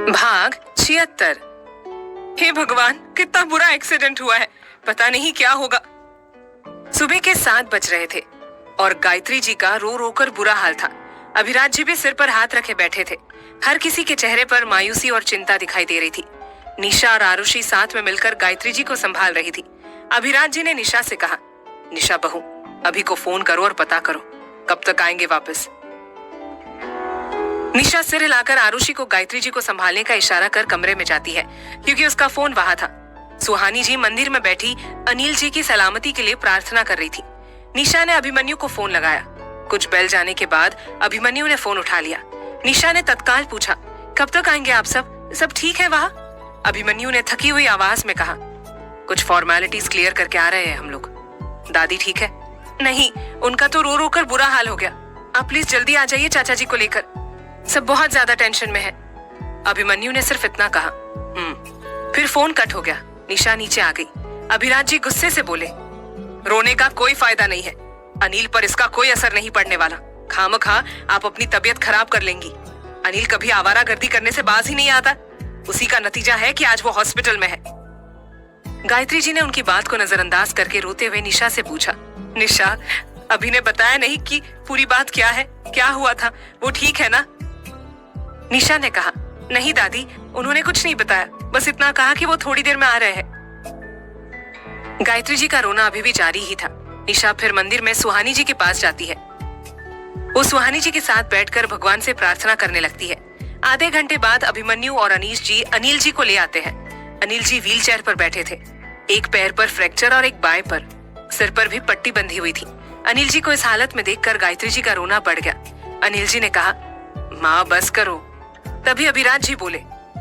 भाग 76। हे भगवान, कितना बुरा एक्सीडेंट हुआ है, पता नहीं क्या होगा। सुबह के 7 बज रहे थे और गायत्री जी का रो रो कर बुरा हाल था। अभिराज जी भी सिर पर हाथ रखे बैठे थे। हर किसी के चेहरे पर मायूसी और चिंता दिखाई दे रही थी। निशा और आरुषि साथ में मिलकर गायत्री जी को संभाल रही थी। अभिराज जी ने निशा से कहा, निशा बहू, अभी को फोन करो और पता करो कब तक आएंगे वापस। निशा सिर हिलाकर आरुषि को गायत्री जी को संभालने का इशारा कर कमरे में जाती है, क्योंकि उसका फोन वहां था। सुहानी जी मंदिर में बैठी अनिल जी की सलामती के लिए प्रार्थना कर रही थी। निशा ने अभिमन्यु को फोन लगाया। कुछ बेल जाने के बाद अभिमन्यु ने फोन उठा लिया। निशा ने तत्काल पूछा, कब तक आएंगे आप सब ठीक है वहाँ? अभिमन्यु ने थकी हुई आवाज में कहा, कुछ फॉर्मेलिटीज क्लियर करके आ रहे हैं हम लोग। दादी ठीक है? नहीं, उनका तो रो रो कर बुरा हाल हो गया। आप प्लीज जल्दी आ जाइए चाचा जी को लेकर, सब बहुत ज्यादा टेंशन में है। अभिमन्यु ने सिर्फ इतना कहा। फिर फोन कट हो गया। निशा नीचे आ गई। अभिराज जी गुस्से से बोले, रोने का कोई फायदा नहीं है, अनिल पर इसका कोई असर नहीं पड़ने वाला। खामखा आप अपनी तबीयत खराब कर लेंगी। अनिल कभी आवारागर्दी करने से बाज ही नहीं आता। उसी का नतीजा है कि आज वो हॉस्पिटल में है। गायत्री जी ने उनकी बात को नजरअंदाज करके रोते हुए निशा से पूछा, निशा, अभी ने बताया नहीं कि पूरी बात क्या है, क्या हुआ था, वो ठीक है ना? निशा ने कहा, नहीं दादी, उन्होंने कुछ नहीं बताया, बस इतना कहा कि वो थोड़ी देर में आ रहे हैं। गायत्री जी का रोना अभी भी जारी ही था। निशा फिर मंदिर में सुहानी जी के पास जाती है। वो सुहानी जी के साथ बैठकर भगवान से प्रार्थना करने लगती है। आधे घंटे बाद अभिमन्यु और अनीश जी अनिल जी को ले आते हैं। अनिल जी व्हील चेयर पर बैठे थे। एक पैर पर फ्रैक्चर और एक बाएं पर। सिर पर भी पट्टी बंधी हुई थी। अनिल जी को इस हालत में देखकर गायत्री जी का रोना बढ़ गया। अनिल जी ने कहा, माँ बस करो। तभी अभिराज जी बोले,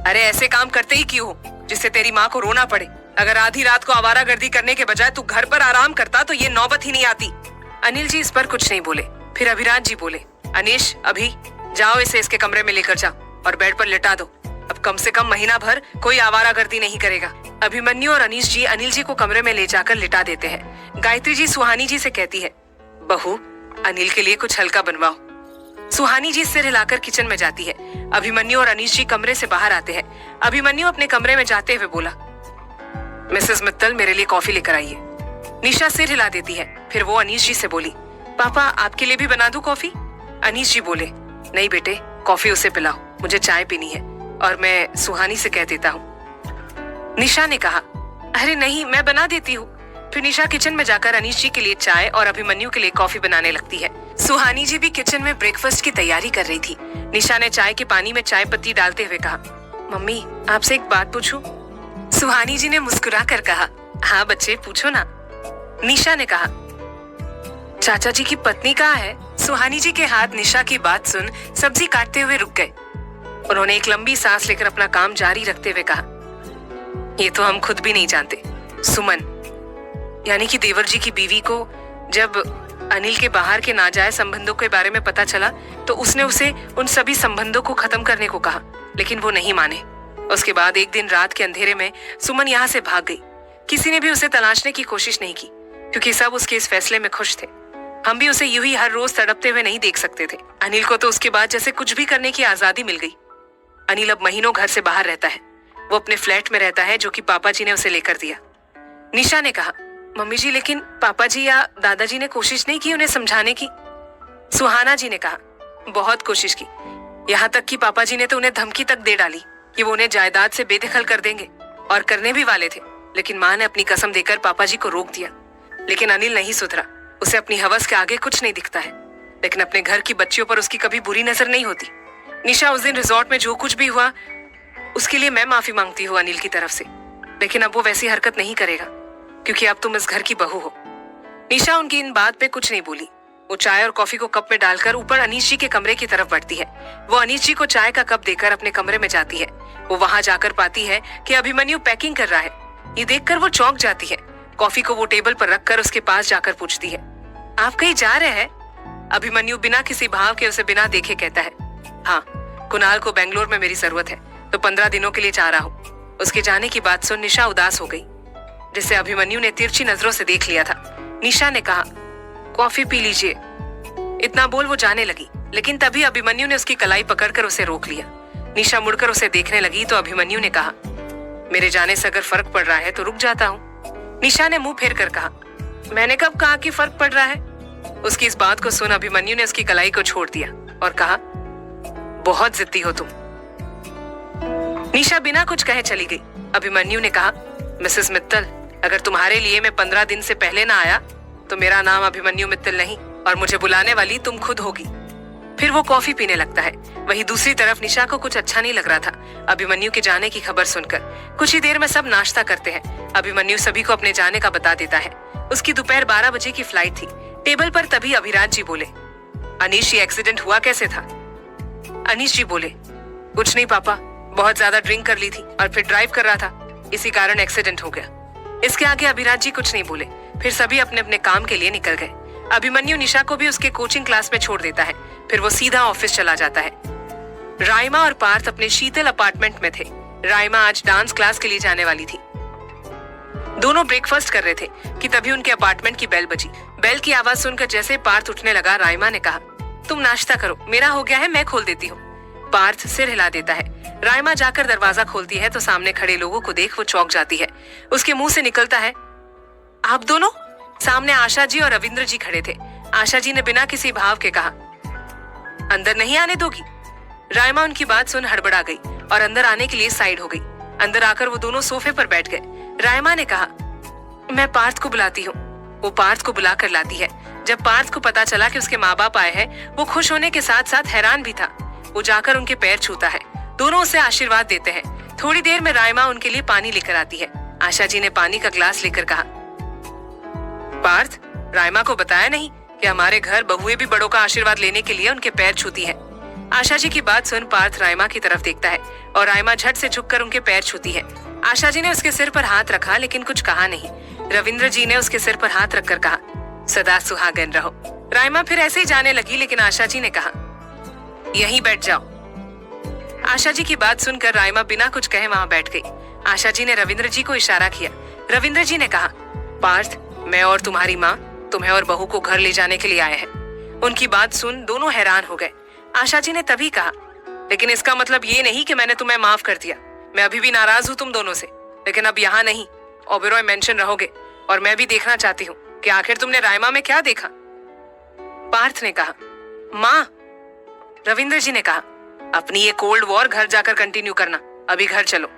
अरे ऐसे काम करते ही क्यों हो जिससे तेरी माँ को रोना पड़े? अगर आधी रात को आवारागर्दी करने के बजाय तू घर पर आराम करता तो ये नौबत ही नहीं आती। अनिल जी इस पर कुछ नहीं बोले। फिर अभिराज जी बोले, अनीश, अभी जाओ इसे इसके कमरे में लेकर जाओ और बेड पर लिटा दो। अब कम से कम महीना भर कोई आवारागर्दी नहीं करेगा। अभिमन्यु और अनीश जी अनिल जी को कमरे में ले जाकर लिटा देते हैं। गायत्री जी सुहानी जी से कहती है, बहू, अनिल के लिए कुछ हल्का बनवाओ। सुहानी जी सिर हिलाकर किचन में जाती है। अभिमन्यु और अनीश जी कमरे से बाहर आते हैं। अभिमन्यु अपने कमरे में जाते हुए बोला, मिसेस मित्तल, मेरे लिए कॉफी लेकर आइए। निशा सिर हिला देती है। फिर वो अनीश जी से बोली, पापा आपके लिए भी बना दूं कॉफी? अनीश जी बोले, नहीं बेटे, कॉफी उसे पिलाओ, मुझे चाय पीनी है और मैं सुहानी से कह देता हूँ। निशा ने कहा, अरे नहीं, मैं बना देती हूँ। फिर निशा किचन में जाकर अनीश जी के लिए चाय और अभिमन्यु के लिए कॉफी बनाने लगती है। सुहानी जी भी किचन में ब्रेकफास्ट की तैयारी कर रही थी। निशा ने चाय के पानी में चाय पत्ती डालते हुए कहा, मम्मी, आपसे एक बात पूछूं? सुहानी जी ने मुस्कुरा कर कहा, हाँ बच्चे, पूछो ना। निशा ने कहा, चाचा जी की पत्नी कहाँ है? सुहानी जी के हाथ निशा की बात सुन सब्जी काटते हुए रुक गए। उन्होंने एक लंबी सांस लेकर अपना काम जारी रखते हुए कहा, ये तो हम खुद भी नहीं जानते। सुमन, यानी कि देवर जी की बीवी को जब अनिल के बाहर के नाजायज संबंधों के बारे में पता चला तो उसने उसे उन सभी संबंधों को खत्म करने को कहा, लेकिन वो नहीं माने। उसके बाद एक दिन रात के अंधेरे में सुमन यहाँ से भाग गई। किसी ने भी उसे तलाशने की कोशिश नहीं की, क्योंकि सब उसके इस फैसले में खुश थे। हम भी उसे यूं ही हर रोज तड़पते हुए नहीं देख सकते थे। अनिल को तो उसके बाद जैसे कुछ भी करने की आजादी मिल गई। अनिल अब महीनों घर से बाहर रहता है। वो अपने फ्लैट में रहता है जो कि पापा जी ने उसे लेकर दिया। निशा ने कहा, मम्मी जी, लेकिन पापा जी या दादाजी ने कोशिश नहीं की उन्हें समझाने की? सुहाना जी ने कहा, बहुत कोशिश की, यहाँ तक कि पापा जी ने तो उन्हें धमकी तक दे डाली कि वो उन्हें जायदाद से बेदखल कर देंगे, और करने भी वाले थे। लेकिन माँ ने अपनी कसम देकर पापा जी को रोक दिया। लेकिन अनिल नहीं सुधरा। उसे अपनी हवस के आगे कुछ नहीं दिखता है, लेकिन अपने घर की बच्चियों पर उसकी कभी बुरी नजर नहीं होती। निशा, उस दिन रिजॉर्ट में जो कुछ भी हुआ उसके लिए मैं माफी मांगती हूँ अनिल की तरफ से, लेकिन अब वो वैसी हरकत नहीं करेगा, क्योंकि अब तुम इस घर की बहू हो। निशा उनकी इन बात पे कुछ नहीं बोली। वो चाय और कॉफी को कप में डालकर ऊपर अनीश जी के कमरे की तरफ बढ़ती है। वो अनीश जी को चाय का कप देकर अपने कमरे में जाती है। वो वहां जाकर पाती है कि अभिमन्यु पैकिंग कर रहा है। ये देखकर वो चौंक जाती है। कॉफी को वो टेबल पर रखकर उसके पास जाकर पूछती है, आप कहीं जा रहे हैं? अभिमन्यु बिना किसी भाव के उसे बिना देखे कहता है, हाँ, कुणाल को बेंगलोर में मेरी जरूरत है, तो 15 दिनों के लिए जा रहा हूँ। उसके जाने की बात सुन निशा उदास हो गई, जिसे अभिमन्यु ने तिरछी नजरों से देख लिया था। निशा ने कहा, कॉफी पी लीजिए। इतना बोल वो जाने लगी, लेकिन तभी अभिमन्यु ने उसकी कलाई पकड़कर उसे रोक लिया। निशा मुड़कर उसे देखने लगी तो अभिमन्यु ने कहा, मेरे जाने से अगर फर्क पड़ रहा है तो रुक जाता हूँ। निशा ने मुंह फेर कर कहा, मैंने कब कहा कि फर्क पड़ रहा है? उसकी इस बात को सुन अभिमन्यु ने उसकी कलाई को छोड़ दिया और कहा, बहुत जिद्दी हो तुम। निशा बिना कुछ कहे चली गई। अभिमन्यु ने कहा, मिसेस मित्तल, अगर तुम्हारे लिए मैं 15 दिन से पहले ना आया तो मेरा नाम अभिमन्यु मित्तल नहीं और मुझे बुलाने वाली तुम खुद होगी। फिर वो कॉफी पीने लगता है। वहीं दूसरी तरफ निशा को कुछ अच्छा नहीं लग रहा था अभिमन्यु के जाने की खबर सुनकर। कुछ ही देर में सब नाश्ता करते हैं। अभिमन्यु सभी को अपने जाने का बता देता है। उसकी दोपहर 12 बजे की फ्लाइट थी। टेबल पर तभी अभिराज जी बोले, अनीश, ये एक्सीडेंट हुआ कैसे था? अनीश जी बोले, कुछ नहीं पापा, बहुत ज्यादा ड्रिंक कर ली थी और फिर ड्राइव कर रहा था, इसी कारण एक्सीडेंट हो गया। इसके आगे अभिराज जी कुछ नहीं बोले। फिर सभी अपने अपने काम के लिए निकल गए। अभिमन्यु निशा को भी उसके कोचिंग क्लास में छोड़ देता है। फिर वो सीधा ऑफिस चला जाता है। राइमा और पार्थ अपने शीतल अपार्टमेंट में थे। राइमा आज डांस क्लास के लिए जाने वाली थी। दोनों ब्रेकफास्ट कर रहे थे कि तभी उनके अपार्टमेंट की बेल बजी। बेल की आवाज सुनकर जैसे पार्थ उठने लगा, राइमा ने कहा, तुम नाश्ता करो, मेरा हो गया है, मैं खोल देती हूँ। पार्थ सिर हिला देता है। राइमा जाकर दरवाजा खोलती है तो सामने खड़े लोगों को देख वो चौंक जाती है। उसके मुंह से निकलता है, आप दोनों? सामने आशा जी और रविंद्र जी खड़े थे। आशा जी ने बिना किसी भाव के कहा, अंदर नहीं आने दोगी? राइमा उनकी बात सुन हड़बड़ा गई और अंदर आने के लिए साइड हो गई। अंदर आकर वो दोनों सोफे पर बैठ गए। राइमा ने कहा, मैं पार्थ को बुलाती हूँ। वो पार्थ को बुला कर लाती है। जब पार्थ को पता चला कि उसके माँ बाप आए हैं, वो खुश होने के साथ साथ हैरान भी था। वो जाकर उनके पैर छूता है। दोनों उसे आशीर्वाद देते हैं। थोड़ी देर में राइमा उनके लिए पानी लेकर आती है। आशा जी ने पानी का ग्लास लेकर कहा, पार्थ, राइमा को बताया नहीं कि हमारे घर बहुएं भी बड़ों का आशीर्वाद लेने के लिए उनके पैर छूती हैं। आशा जी की बात सुन पार्थ राइमा की तरफ देखता है और राइमा झट से झुककर उनके पैर छूती है। आशा जी ने उसके सिर पर हाथ रखा लेकिन कुछ कहा नहीं। रविंद्र जी ने उसके सिर पर हाथ रखकर कहा, सदा सुहागन रहो। राइमा फिर ऐसे ही जाने लगी लेकिन आशा जी ने कहा, यहीं बैठ जाओ। आशा जी की बात सुनकर राइमा बिना कुछ कहे वहां बैठ गई। आशा जी ने रविंद्र जी को इशारा किया। रविंद्र जी ने कहा, पार्थ, मैं और तुम्हारी माँ तुम्हें और बहू को घर ले जाने के लिए आए हैं। उनकी बात सुन दोनों हैरान हो गए। आशा जी ने तभी कहा, लेकिन इसका मतलब ये नहीं कि मैंने तुम्हें माफ कर दिया। मैं अभी भी नाराज हूँ तुम दोनों से, लेकिन अब यहाँ नहीं, ओबेरॉय मेंशन रहोगे और मैं भी देखना चाहती हूँ कि आखिर तुमने राइमा में क्या देखा। पार्थ ने कहा, माँ। रविंद्र जी ने कहा, अपनी ये कोल्ड वॉर घर जाकर कंटिन्यू करना, अभी घर चलो।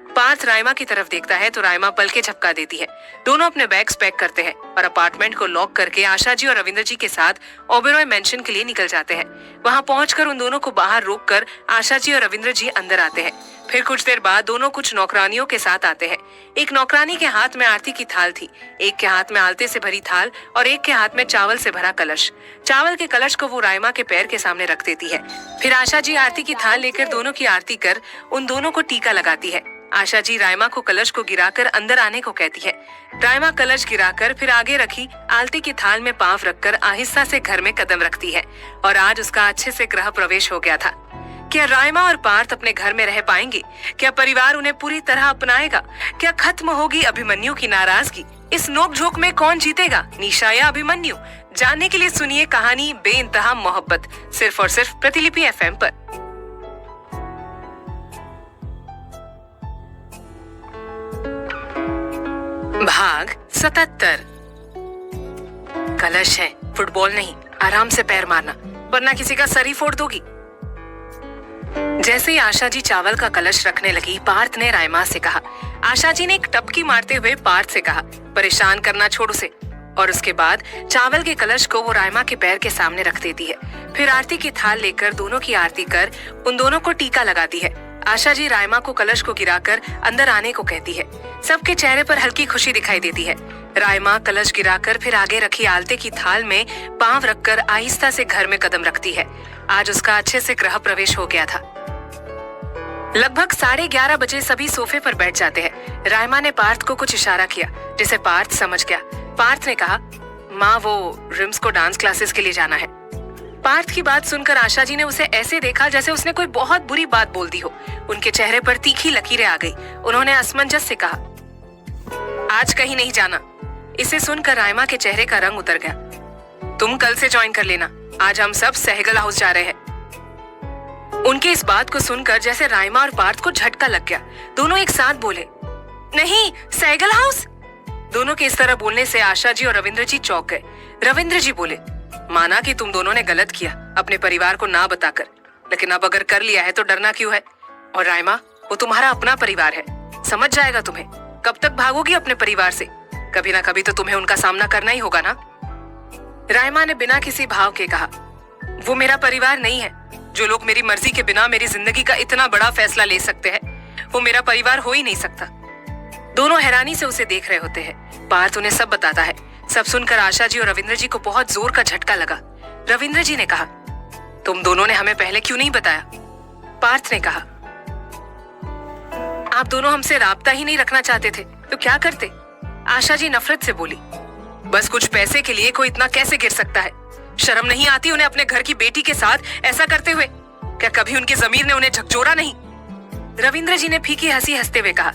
पार्थ राइमा की तरफ देखता है तो राइमा पल के झपका देती है। दोनों अपने बैग्स पैक करते हैं और अपार्टमेंट को लॉक करके आशा जी और रविंद्र जी के साथ ओबेरॉय मेंशन के लिए निकल जाते हैं। वहां पहुंचकर उन दोनों को बाहर रोककर आशा जी और रविंद्र जी अंदर आते हैं। फिर कुछ देर बाद दोनों कुछ नौकरानियों के साथ आते हैं। एक नौकरानी के हाथ में आरती की थाल थी, एक के हाथ में आलते से भरी थाल और एक के हाथ में चावल से भरा कलश। चावल के कलश को वो राइमा के पैर के सामने रख देती है। फिर आशा जी आरती की थाल लेकर दोनों की आरती कर उन दोनों को टीका लगाती है। आशा जी राइमा को कलश को गिराकर अंदर आने को कहती है। राइमा कलश गिराकर फिर आगे रखी आलती की थाल में पांव रखकर आहिस्ता से घर में कदम रखती है और आज उसका अच्छे से गृह प्रवेश हो गया था। क्या राइमा और पार्थ अपने घर में रह पाएंगे? क्या परिवार उन्हें पूरी तरह अपनाएगा? क्या खत्म होगी अभिमन्यु की नाराजगी? इस नोकझोंक में कौन जीतेगा, निशा या अभिमन्यु? जानने के लिए सुनिए कहानी बेइंतहा मोहब्बत, सिर्फ और सिर्फ प्रतिलिपि एफएम पर। भाग 77। कलश है, फुटबॉल नहीं, आराम से पैर मारना वरना किसी का सर ही फोड़ दोगी। जैसे ही आशा जी चावल का कलश रखने लगी, पार्थ ने राइमा से कहा। आशा जी ने एक टपकी मारते हुए पार्थ से कहा, परेशान करना छोड़ उसे। और उसके बाद चावल के कलश को वो राइमा के पैर के सामने रख देती है। फिर आरती की थाल लेकर दोनों की आरती कर उन दोनों को टीका लगाती है। आशा जी राइमा को कलश को गिराकर अंदर आने को कहती है। सबके चेहरे पर हल्की खुशी दिखाई देती है। राइमा कलश गिराकर फिर आगे रखी आलते की थाल में पांव रखकर आहिस्ता से घर में कदम रखती है। आज उसका अच्छे से गृह प्रवेश हो गया था। लगभग 11:30 बजे सभी सोफे पर बैठ जाते हैं। राइमा ने पार्थ को कुछ इशारा किया जिसे पार्थ समझ गया। पार्थ ने कहा, माँ, वो रिम्स को डांस क्लासेस के लिए जाना है। पार्थ की बात सुनकर आशा जी ने उसे ऐसे देखा जैसे उसने कोई बहुत बुरी बात बोल दी हो। उनके चेहरे पर तीखी लकीरें आ गई। उन्होंने असमंजस से कहा, आज कहीं नहीं जाना। इसे सुनकर राइमा के चेहरे का रंग उतर गया। तुम कल से ज्वाइन कर लेना, आज हम सब सहगल हाउस जा रहे हैं। उनके इस बात को सुनकर जैसे राइमा और पार्थ को झटका लग गया। दोनों एक साथ बोले, नहीं, सैगल हाउस। दोनों के इस तरह बोलने से आशा जी और रविंद्र जी चौंक गए। रविंद्र जी बोले, माना कि तुम दोनों ने गलत किया अपने परिवार को ना बताकर, लेकिन अब अगर कर लिया है तो डरना क्यों है? और राइमा, वो तुम्हारा अपना परिवार है, समझ जाएगा तुम्हें। कब तक भागोगी अपने परिवार से? कभी ना कभी तो तुम्हें उनका सामना करना ही होगा ना। राइमा ने बिना किसी भाव के कहा, वो मेरा परिवार नहीं है। जो लोग मेरी मर्जी के बिना मेरी जिंदगी का इतना बड़ा फैसला ले सकते हैं, वो मेरा परिवार हो ही नहीं सकता। दोनों हैरानी से उसे देख रहे होते हैं। पार्थ उन्हें सब बताता है। सब सुनकर आशा जी और रविंद्र जी को बहुत जोर का झटका लगा। रविंद्र जी ने कहा, तुम दोनों ने हमें पहले क्यों नहीं बताया? पार्थ ने कहा, आप दोनों हमसे राब्ता ही नहीं रखना चाहते थे तो क्या करते? आशा जी नफरत से बोली, बस कुछ पैसे के लिए कोई इतना कैसे गिर सकता है? शर्म नहीं आती उन्हें अपने घर की बेटी के साथ ऐसा करते हुए? क्या कभी उनकी जमीर ने उन्हें झकझोरा नहीं? रविंद्र जी ने फीकी हंसी हंसते हुए कहा,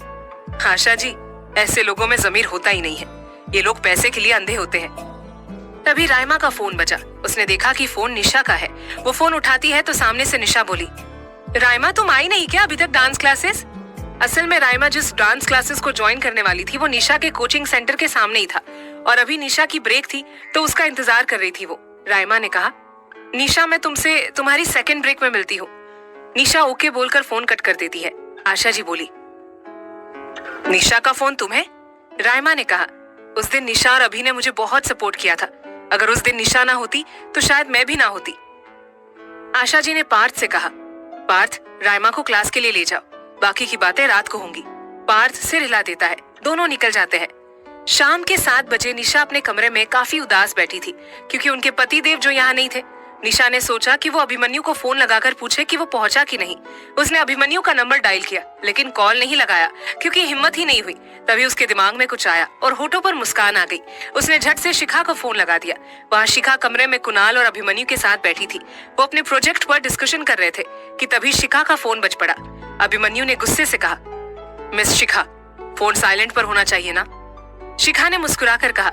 आशा जी, ऐसे लोगों में जमीर होता ही नहीं है। ये लोग पैसे के लिए अंधे होते हैं। तभी राइमा का फोन बजा। उसने देखा कि फोन निशा का है। वो फोन उठाती है तो सामने से निशा बोली, राइमा, तुम आई नहीं क्या अभी तक डांस क्लासेस? असल में राइमा जिस डांस क्लासेस को ज्वाइन करने वाली थी वो निशा के कोचिंग सेंटर के सामने ही था और अभी निशा की ब्रेक थी तो उसका इंतजार कर रही थी वो। राइमा ने कहा, निशा, मैं तुमसे तुम्हारी सेकंड ब्रेक में मिलती हूँ। निशा ओके बोलकर फोन कट कर देती है। आशा जी बोली, निशा का फोन तुम्हें? राइमा ने कहा, उस दिन निशा और अभी ने मुझे बहुत सपोर्ट किया था। अगर उस दिन निशा ना होती तो शायद मैं भी ना होती। आशा जी ने पार्थ से कहा, पार्थ, राइमा को क्लास के लिए ले जाओ, बाकी की बातें रात को होंगी। पार्थ सिर हिला देता है। दोनों निकल जाते हैं। शाम के 7 बजे निशा अपने कमरे में काफी उदास बैठी थी क्योंकि उनके पति देव जो यहाँ नहीं थे। निशा ने सोचा कि वो अभिमन्यु को फोन लगाकर पूछे कि वो पहुंचा कि नहीं। उसने अभिमन्यु का नंबर डायल किया लेकिन कॉल नहीं लगाया क्योंकि हिम्मत ही नहीं हुई। तभी उसके दिमाग में कुछ आया और होठों पर मुस्कान आ गई। उसने झट से शिखा को फोन लगा दिया। वहाँ शिखा कमरे में कुणाल और अभिमन्यु के साथ बैठी थी। वो अपने प्रोजेक्ट पर डिस्कशन कर रहे थे कि तभी शिखा का फोन बज पड़ा। अभिमन्यु ने गुस्से से कहा, मिस शिखा, फोन साइलेंट पर होना चाहिए ना। शिखा ने मुस्कुराकर कहा,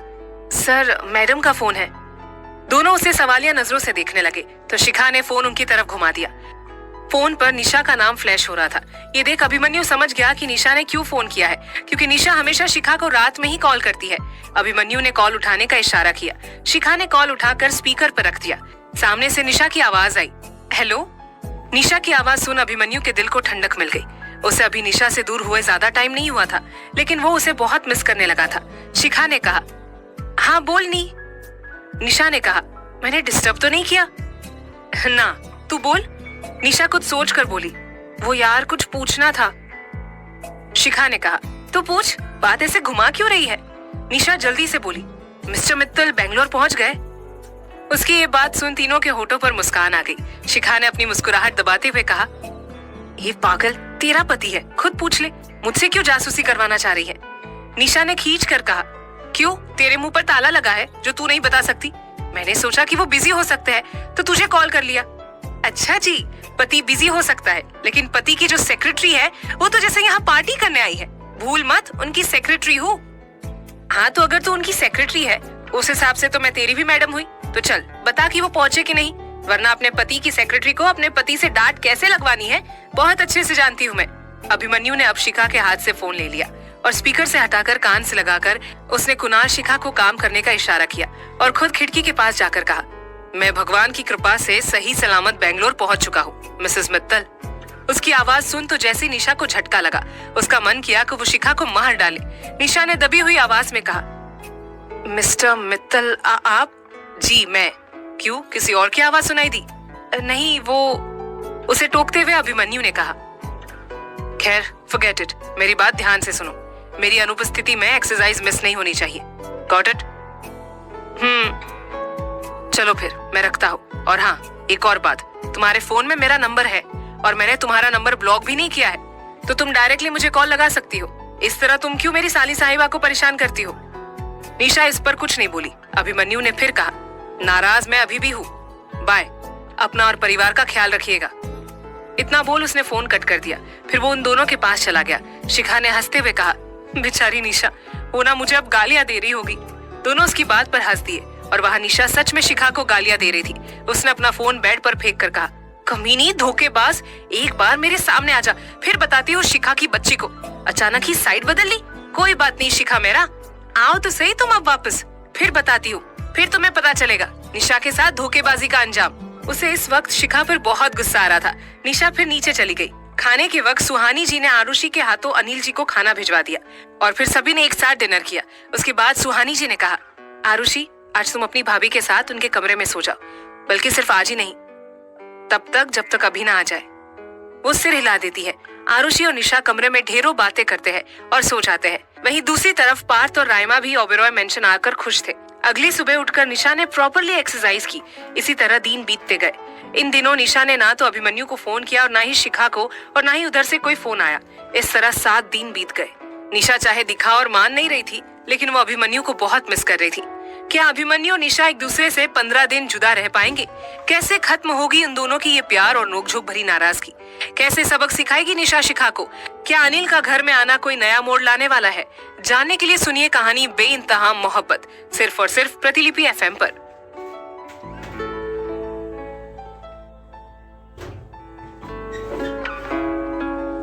सर, मैडम का फोन है। दोनों उसे सवालिया नजरों से देखने लगे तो शिखा ने फोन उनकी तरफ घुमा दिया। फोन पर निशा का नाम फ्लैश हो रहा था। ये देख अभिमन्यु समझ गया कि निशा ने क्यों फोन किया है, क्योंकि निशा हमेशा शिखा को रात में ही कॉल करती है। अभिमन्यु ने कॉल उठाने का इशारा किया। शिखा ने कॉल उठाकर स्पीकर पर रख दिया। सामने से निशा की आवाज आई, हेलो। निशा की आवाज सुन अभिमन्यु के दिल को ठंडक मिल गई। उसे अभी निशा से दूर हुए ज्यादा टाइम नहीं हुआ था, लेकिन वो उसे बहुत मिस करने लगा था। शिखा ने कहा, हाँ बोल नी। निशा ने कहा, मैंने डिस्टर्ब तो नहीं किया? ना, तू बोल। निशा कुछ सोच कर बोली, वो यार कुछ पूछना था। शिखा ने कहा, तो पूछ, बात ऐसे घुमा क्यों रही है? निशा जल्दी से बोली, मिस्टर मित्तल बेंगलोर पहुंच गए? उसकी ये बात सुन तीनों के होठों पर मुस्कान आ गई। शिखा ने अपनी मुस्कुराहट दबाते हुए कहा, ये पागल तेरा पति है, खुद पूछ ले, मुझसे क्यों जासूसी करवाना चाह रही है? निशा ने खींच कर कहा, क्यों, तेरे मुंह पर ताला लगा है जो तू नहीं बता सकती? मैंने सोचा कि वो बिजी हो सकते हैं तो तुझे कॉल कर लिया। अच्छा जी, पति बिजी हो सकता है, लेकिन पति की जो सेक्रेटरी है वो तो जैसे यहाँ पार्टी करने आई है। भूल मत, उनकी सेक्रेटरी हूँ। हाँ, तो अगर तू उनकी सेक्रेटरी है उस हिसाब से तो मैं तेरी भी मैडम हुई। तो चल बता कि वो पहुंचे कि नहीं, वरना अपने पति की सेक्रेटरी को अपने पति से डांट कैसे लगवानी है बहुत अच्छे से जानती हूँ मैं। अभिमन्यु ने अब शिखा के हाथ से फोन ले लिया और स्पीकर से हटाकर कान से लगाकर उसने कुणाल शिखा को काम करने का इशारा किया और खुद खिड़की के पास जाकर कहा, मैं भगवान की कृपा से सही सलामत बेंगलोर पहुंच चुका हूँ मिसेस मित्तल। उसकी आवाज सुन तो जैसे निशा को झटका लगा। उसका मन किया कि वो शिखा को मार डाले। निशा ने दबी हुई आवाज में कहा, मिस्टर मित्तल आप? जी मैं। क्यों, किसी और की आवाज सुनाई दी? नहीं, वो। उसे टोकते हुए अभिमन्यु ने कहा, खैर फॉरगेट इट, मेरी बात ध्यान से सुनो। मेरी अनुपस्थिति में एक्सरसाइज मिस नहीं होनी चाहिए। Got it? चलो फिर मैं रखता हूँ। और हाँ, एक और बात, तुम्हारे फोन में मेरा नंबर है और मैंने तुम्हारा नंबर ब्लॉक भी नहीं किया है, तो तुम डायरेक्टली मुझे कॉल लगा सकती हो। इस तरह तुम क्यों मेरी साली साहिबा को परेशान करती हो? निशा इस पर कुछ नहीं बोली। अभिमन्यु ने फिर कहा, नाराज मैं अभी भी हूँ, बाय, अपना और परिवार का ख्याल रखिएगा। इतना बोल उसने फोन कट कर दिया। फिर वो उन दोनों के पास चला गया। शिखा ने हंसते हुए कहा, बेचारी निशा, वो ना मुझे अब गालियां दे रही होगी। दोनों उसकी बात पर हंस दिए और वहाँ निशा सच में शिखा को गालियां दे रही थी। उसने अपना फोन बेड पर फेंक कर कहा, कमीनी, धोखेबाज, एक बार मेरे सामने आ जा, फिर बताती हूँ शिखा की बच्ची को। अचानक ही साइड बदल ली। कोई बात नहीं शिखा मेरा, आओ तो सही तुम अब वापस, फिर बताती हूँ, फिर तुम्हें पता चलेगा निशा के साथ धोखेबाजी का अंजाम। उसे इस वक्त शिखा पर बहुत गुस्सा आ रहा था। निशा फिर नीचे चली गई। खाने के वक्त सुहानी जी ने आरुषि के हाथों अनिल जी को खाना भिजवा दिया और फिर सभी ने एक साथ डिनर किया। उसके बाद सुहानी जी ने कहा, आरुषि आज तुम अपनी भाभी के साथ उनके कमरे में सो जाओ, बल्कि सिर्फ आज ही नहीं, तब तक जब तक अभी ना आ जाए। वो सिर हिला देती है। आरुषि और निशा कमरे में ढेरों बातें करते हैं और सो जाते हैं। वहीं दूसरी तरफ पार्थ और राइमा भी ओबेरॉय मेंशन आकर खुश थे। अगली सुबह उठकर निशा ने प्रॉपरली एक्सरसाइज की। इसी तरह दिन बीतते गए। इन दिनों निशा ने ना तो अभिमन्यु को फोन किया और ना ही शिखा को, और ना ही उधर से कोई फोन आया। इस तरह 7 दिन बीत गए। निशा चाहे दिखा और मान नहीं रही थी, लेकिन वो अभिमन्यु को बहुत मिस कर रही थी। क्या अभिमन्यु और निशा एक दूसरे से 15 दिन जुदा रह पाएंगे? कैसे खत्म होगी उन दोनों की ये प्यार और नोकझोंक भरी नाराजगी? कैसे सबक सिखाएगी निशा शिखा को? क्या अनिल का घर में आना कोई नया मोड़ लाने वाला है? जानने के लिए सुनिए कहानी बेइंतहा मोहब्बत, सिर्फ और सिर्फ प्रतिलिपि FM पर।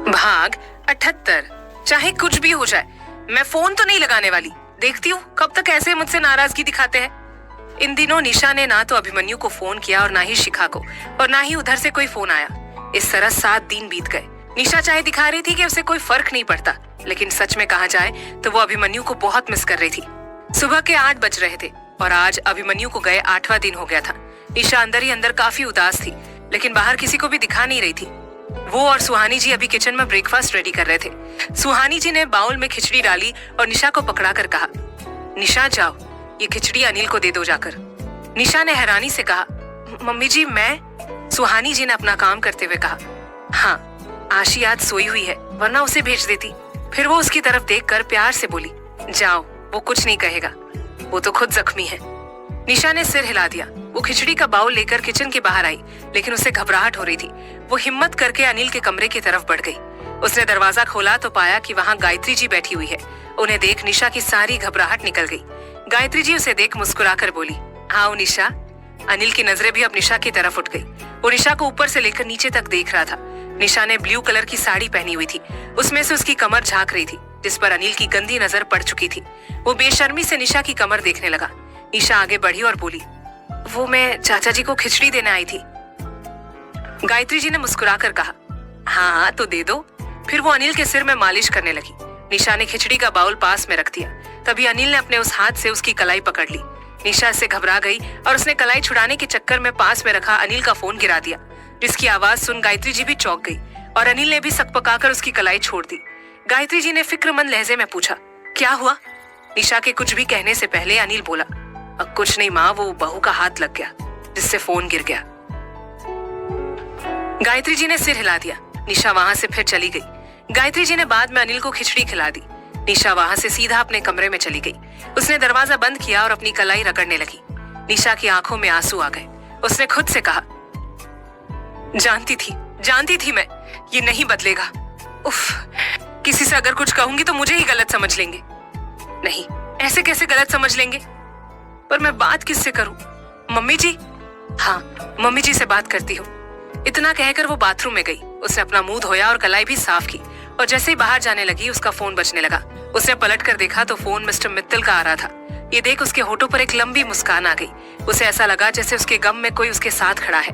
भाग 78। चाहे कुछ भी हो जाए, मैं फोन तो नहीं लगाने वाली। देखती हूँ कब तक ऐसे मुझसे नाराजगी दिखाते हैं। इन दिनों निशा ने ना तो अभिमन्यु को फोन किया और ना ही शिखा को, और ना ही उधर से कोई फोन आया। इस तरह 7 दिन बीत गए। निशा चाहे दिखा रही थी कि उसे कोई फर्क नहीं पड़ता, लेकिन सच में कहा जाए तो वो अभिमन्यु को बहुत मिस कर रही थी। सुबह के 8 बज रहे थे और आज अभिमन्यु को गए 8वां दिन हो गया था। निशा अंदर ही अंदर काफी उदास थी, लेकिन बाहर किसी को भी दिखा नहीं रही थी। वो और सुहानी जी अभी किचन में ब्रेकफास्ट रेडी कर रहे थे। सुहानी जी ने बाउल में खिचड़ी डाली और निशा को पकड़ा कर कहा, निशा जाओ, ये खिचड़ी अनिल को दे दो जाकर। निशा ने हैरानी से कहा, मम्मी जी मैं? सुहानी जी ने अपना काम करते हुए कहा, हाँ आशी आज सोई हुई है, वरना उसे भेज देती। फिर वो उसकी तरफ देखकर प्यार से बोली, जाओ, वो कुछ नहीं कहेगा, वो तो खुद जख्मी है। निशा ने सिर हिला दिया। वो खिचड़ी का बाउल लेकर किचन के बाहर आई, लेकिन उसे घबराहट हो रही थी। वो हिम्मत करके अनिल के कमरे की तरफ बढ़ गई। उसने दरवाजा खोला तो पाया कि वहाँ गायत्री जी बैठी हुई है। उन्हें देख निशा की सारी घबराहट निकल गई। गायत्री जी उसे देख मुस्कुराकर बोली, आओ निशा। अनिल की नजरें भी अब निशा की तरफ उठ गई। वो निशा को ऊपर से लेकर नीचे तक देख रहा था। निशा ने ब्लू कलर की साड़ी पहनी हुई थी। उसमें से उसकी कमर झांक रही थी, जिस पर अनिल की गंदी नजर पड़ चुकी थी। वो बेशर्मी से निशा की कमर देखने लगा। निशा आगे बढ़ी और बोली, वो मैं चाचा जी को खिचड़ी देने आई थी। गायत्री जी ने मुस्कुराकर कहा, हाँ तो दे दो। फिर वो अनिल के सिर में मालिश करने लगी। निशा ने खिचड़ी का बाउल पास में रख दिया। तभी अनिल ने अपने उस हाथ से उसकी कलाई पकड़ ली। निशा इससे घबरा गई और उसने कलाई छुड़ाने के चक्कर में पास में रखा अनिल का फोन गिरा दिया, जिसकी आवाज सुन गायत्री जी भी चौंक गई और अनिल ने भी सकपकाकर उसकी कलाई छोड़ दी। गायत्री जी ने फिक्रमंद लहजे में पूछा, क्या हुआ? निशा के कुछ भी कहने से पहले अनिल बोला, कुछ नहीं माँ, वो बहू का हाथ लग गया, जिससे फोन गिर गया। गायत्री जी ने सिर हिला दिया। निशा वहां से फिर चली गई। गायत्री जी ने बाद में अनिल को खिचड़ी खिला दी। निशा वहां से सीधा अपने कमरे में चली गई। उसने दरवाजा बंद किया और अपनी कलाई रगड़ने लगी। निशा की आंखों में आंसू आ गए। उसने खुद से कहा, जानती थी मैं, ये नहीं बदलेगा। उफ, किसी से अगर कुछ कहूंगी तो मुझे ही गलत समझ लेंगे। नहीं, ऐसे कैसे गलत समझ लेंगे? पर मैं बात किससे करूं? मम्मी जी? हाँ, मम्मी जी से बात करती हूँ। इतना कहकर वो बाथरूम में गई। उसने अपना मुंह धोया और कलाई भी साफ की, और जैसे ही बाहर जाने लगी उसका फोन बजने लगा। उसने पलट कर देखा तो फोन मिस्टर मित्तल का आ रहा था। ये देख उसके होठों पर एक लंबी मुस्कान आ गई। उसे ऐसा लगा जैसे उसके गम में कोई उसके साथ खड़ा है।